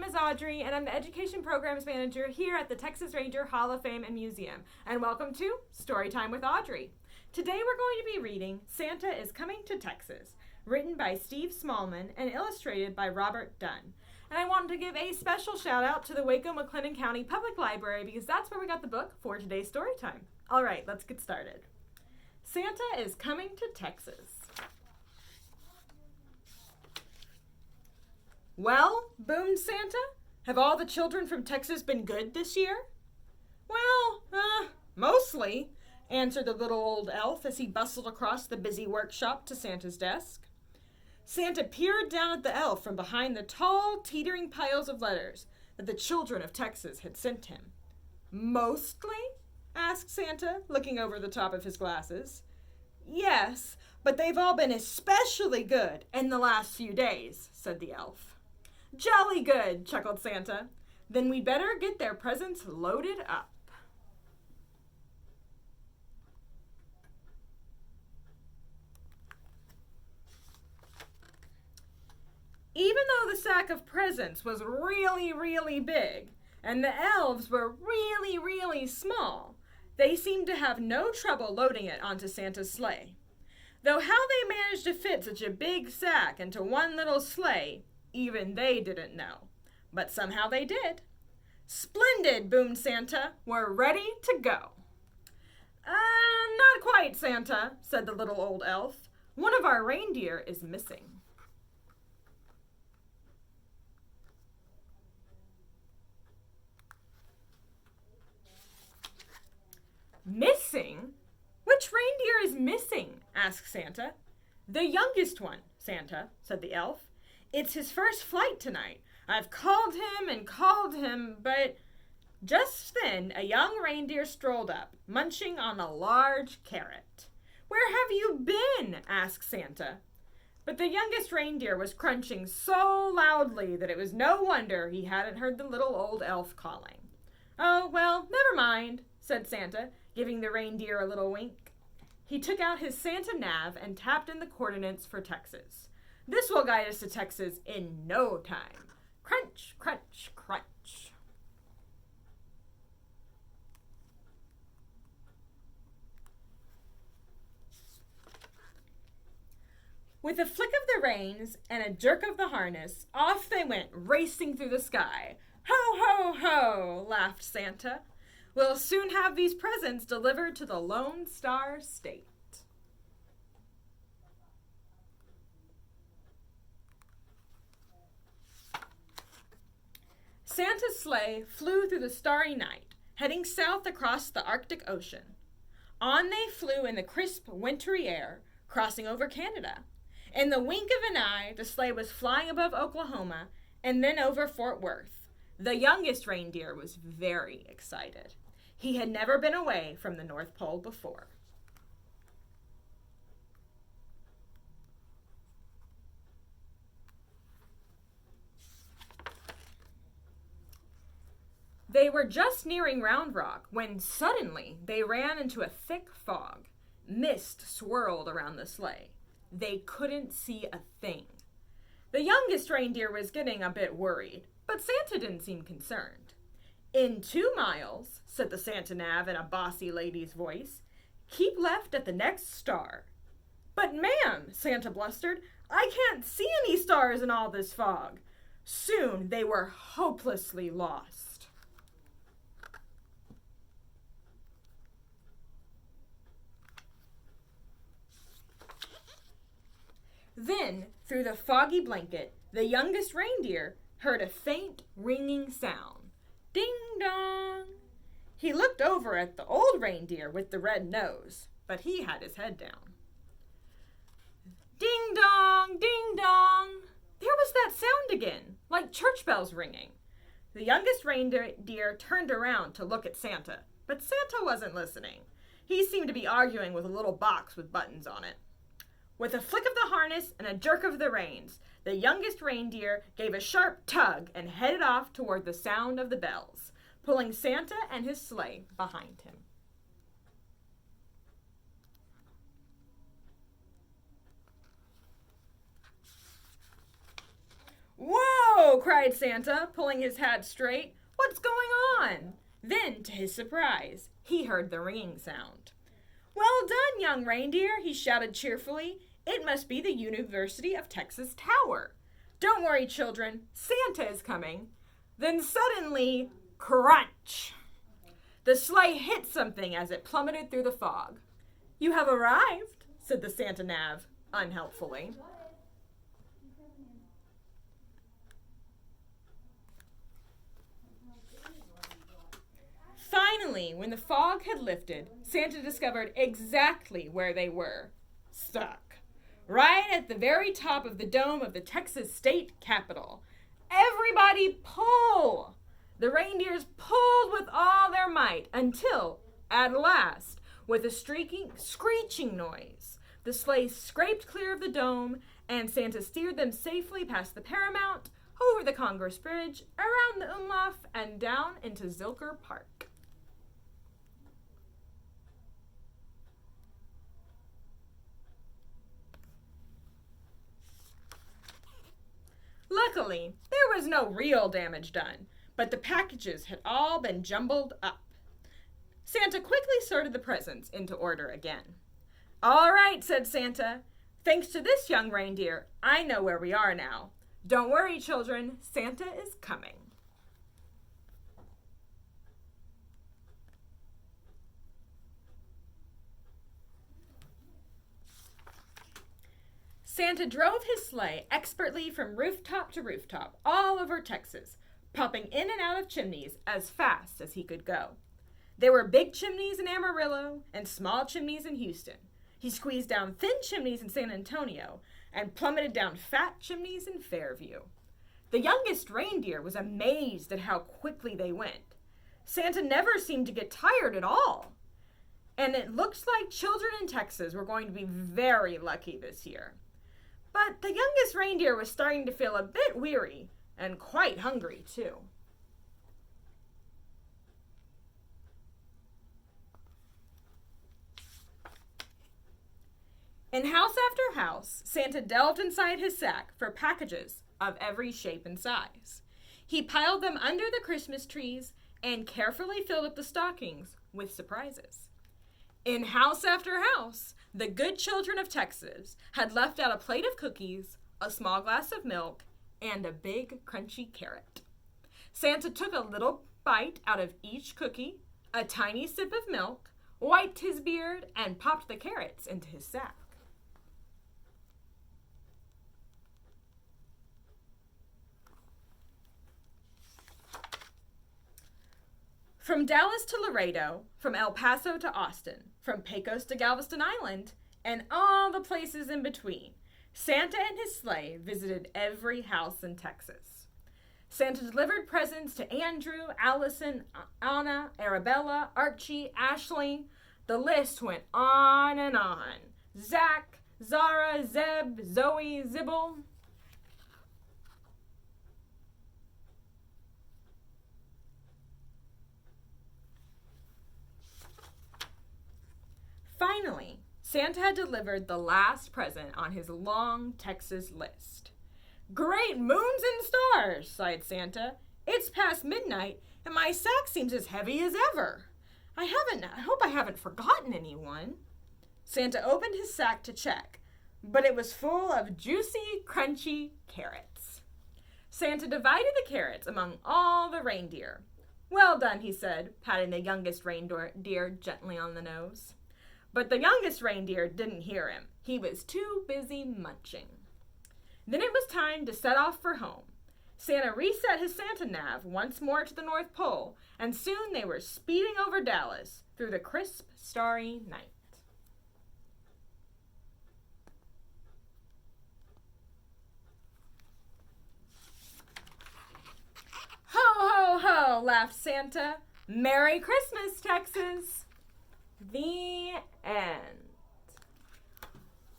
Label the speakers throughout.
Speaker 1: is Audrey, and I'm the Education Programs Manager here at the Texas Ranger Hall of Fame and Museum. And welcome to Storytime with Audrey. Today we're going to be reading Santa is Coming to Texas, written by Steve Smallman and illustrated by Robert Dunn. And I wanted to give a special shout out to the Waco-McLennan County Public Library because that's where we got the book for today's story time. All right, let's get started. Santa is Coming to Texas. Well, boomed Santa, have all the children from Texas been good this year? Well, mostly, answered the little old elf as he bustled across the busy workshop to Santa's desk. Santa peered down at the elf from behind the tall, teetering piles of letters that the children of Texas had sent him. Mostly? Asked Santa, looking over the top of his glasses. Yes, but they've all been especially good in the last few days, said the elf. Jolly good, chuckled Santa. Then we'd better get their presents loaded up. Even though the sack of presents was really, really big, and the elves were really, really small, they seemed to have no trouble loading it onto Santa's sleigh. Though how they managed to fit such a big sack into one little sleigh, even they didn't know. But somehow they did. Splendid, boomed Santa. We're ready to go. Not quite, Santa, said the little old elf. One of our reindeer is missing. Missing? Which reindeer is missing? Asked Santa. The youngest one, Santa, said the elf. It's his first flight tonight. I've called him, but just then a young reindeer strolled up, munching on a large carrot. Where have you been? Asked Santa. But the youngest reindeer was crunching so loudly that it was no wonder he hadn't heard the little old elf calling. Oh, well, never mind, said Santa, giving the reindeer a little wink. He took out his Santa nav and tapped in the coordinates for Texas. This will guide us to Texas in no time. Crunch, crunch, crunch. With a flick of the reins and a jerk of the harness, off they went, racing through the sky. Ho, ho, ho, laughed Santa. We'll soon have these presents delivered to the Lone Star State. Santa's sleigh flew through the starry night, heading south across the Arctic Ocean. On they flew in the crisp, wintry air, crossing over Canada. In the wink of an eye, the sleigh was flying above Oklahoma and then over Fort Worth. The youngest reindeer was very excited. He had never been away from the North Pole before. They were just nearing Round Rock when suddenly they ran into a thick fog. Mist swirled around the sleigh. They couldn't see a thing. The youngest reindeer was getting a bit worried, but Santa didn't seem concerned. In 2 miles, said the Santa nav in a bossy lady's voice, keep left at the next star. But ma'am, Santa blustered, I can't see any stars in all this fog. Soon they were hopelessly lost. Then, through the foggy blanket, the youngest reindeer heard a faint, ringing sound. Ding-dong! He looked over at the old reindeer with the red nose, but he had his head down. Ding-dong! Ding-dong! There was that sound again, like church bells ringing. The youngest reindeer turned around to look at Santa, but Santa wasn't listening. He seemed to be arguing with a little box with buttons on it. With a flick of the harness and a jerk of the reins, the youngest reindeer gave a sharp tug and headed off toward the sound of the bells, pulling Santa and his sleigh behind him. "Whoa!" cried Santa, pulling his hat straight. "What's going on?" Then, to his surprise, he heard the ringing sound. "Well done, young reindeer," he shouted cheerfully. "It must be the University of Texas Tower. Don't worry, children, Santa is coming." Then suddenly, crunch! The sleigh hit something as it plummeted through the fog. "You have arrived," said the Santa Nav, unhelpfully. Finally, when the fog had lifted, Santa discovered exactly where they were. Stuck. Right at the very top of the dome of the Texas State Capitol. Everybody pull! The reindeers pulled with all their might until, at last, with a screeching noise, the sleigh scraped clear of the dome, and Santa steered them safely past the Paramount, over the Congress Bridge, around the Umlauf, and down into Zilker Park. Luckily, there was no real damage done, but the packages had all been jumbled up. Santa quickly sorted the presents into order again. "All right," said Santa. "Thanks to this young reindeer, I know where we are now. Don't worry, children, Santa is coming." Santa drove his sleigh expertly from rooftop to rooftop all over Texas, popping in and out of chimneys as fast as he could go. There were big chimneys in Amarillo and small chimneys in Houston. He squeezed down thin chimneys in San Antonio and plummeted down fat chimneys in Fairview. The youngest reindeer was amazed at how quickly they went. Santa never seemed to get tired at all. And it looks like children in Texas were going to be very lucky this year. But the youngest reindeer was starting to feel a bit weary and quite hungry, too. In house after house, Santa delved inside his sack for packages of every shape and size. He piled them under the Christmas trees and carefully filled up the stockings with surprises. In house after house, the good children of Texas had left out a plate of cookies, a small glass of milk, and a big crunchy carrot. Santa took a little bite out of each cookie, a tiny sip of milk, wiped his beard, and popped the carrots into his sack. From Dallas to Laredo, from El Paso to Austin, from Pecos to Galveston Island, and all the places in between, Santa and his sleigh visited every house in Texas. Santa delivered presents to Andrew, Allison, Anna, Arabella, Archie, Ashley. The list went on and on. Zach, Zara, Zeb, Zoe, Zibble. Finally, Santa had delivered the last present on his long Texas list. "Great moons and stars," sighed Santa. "It's past midnight, and my sack seems as heavy as ever. I hope I haven't forgotten anyone." Santa opened his sack to check, but it was full of juicy, crunchy carrots. Santa divided the carrots among all the reindeer. "Well done," he said, patting the youngest reindeer gently on the nose. But the youngest reindeer didn't hear him. He was too busy munching. Then it was time to set off for home. Santa reset his Santa Nav once more to the North Pole, and soon they were speeding over Dallas through the crisp, starry night. "Ho, ho, ho," laughed Santa. "Merry Christmas, Texas." The end.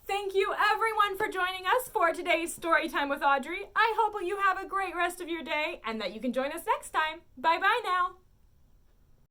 Speaker 1: Thank you everyone for joining us for today's story time with Audrey. I hope you have a great rest of your day and that you can join us next time. Bye-bye now.